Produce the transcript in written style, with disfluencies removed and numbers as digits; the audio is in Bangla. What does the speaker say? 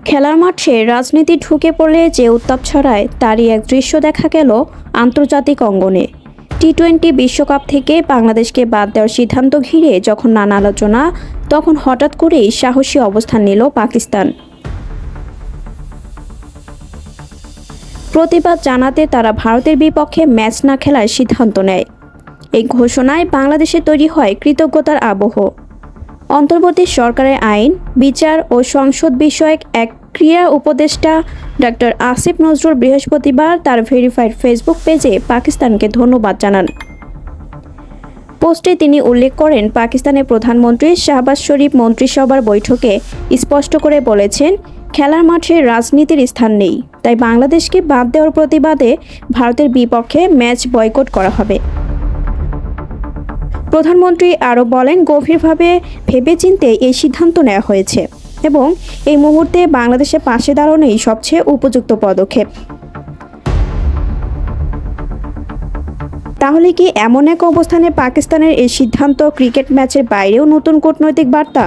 খেলার মাঠে রাজনীতি ঢুকে পড়লে যে উত্তাপ ছড়ায় তারই এক দৃশ্য দেখা গেল আন্তর্জাতিক অঙ্গনে। টি-20 বিশ্বকাপ থেকে বাংলাদেশকে বাদ দেওয়ার সিদ্ধান্ত ঘিরে যখন নানা আলোচনা, তখন হঠাৎ করেই সাহসী অবস্থান নিল পাকিস্তান। প্রতিবাদ জানাতে তারা ভারতের বিপক্ষে ম্যাচ না খেলার সিদ্ধান্ত নেয়। এই ঘোষণায় বাংলাদেশে তৈরি হয় কৃতজ্ঞতার আবহ। অন্তর্বর্তী সরকারের আইন, বিচার ও সংসদ বিষয়ক এক ক্রীড়া উপদেষ্টা ডক্টর আসিফ নজরুল বৃহস্পতিবার তার ভেরিফাইড ফেসবুক পেজে পাকিস্তানকে ধন্যবাদ জানান। পোস্টে তিনি উল্লেখ করেন, পাকিস্তানের প্রধানমন্ত্রী শাহবাজ শরীফ মন্ত্রিসভার বৈঠকে স্পষ্ট করে বলেছেন, খেলার মাঠে রাজনীতির স্থান নেই, তাই বাংলাদেশকে বাদ দেওয়ার প্রতিবাদে ভারতের বিপক্ষে ম্যাচ বয়কট করা হবে। প্রধানমন্ত্রী আরও বলেন, গভীরভাবে ভেবেচিন্তে এই সিদ্ধান্ত নেওয়া হয়েছে এবং এই মুহূর্তে বাংলাদেশের পাশে দাঁড়ানোই সবচেয়ে উপযুক্ত পদক্ষেপ। তাহলে কি এমন এক অবস্থানে পাকিস্তানের এই সিদ্ধান্ত ক্রিকেট ম্যাচের বাইরেও নতুন কূটনৈতিক বার্তা?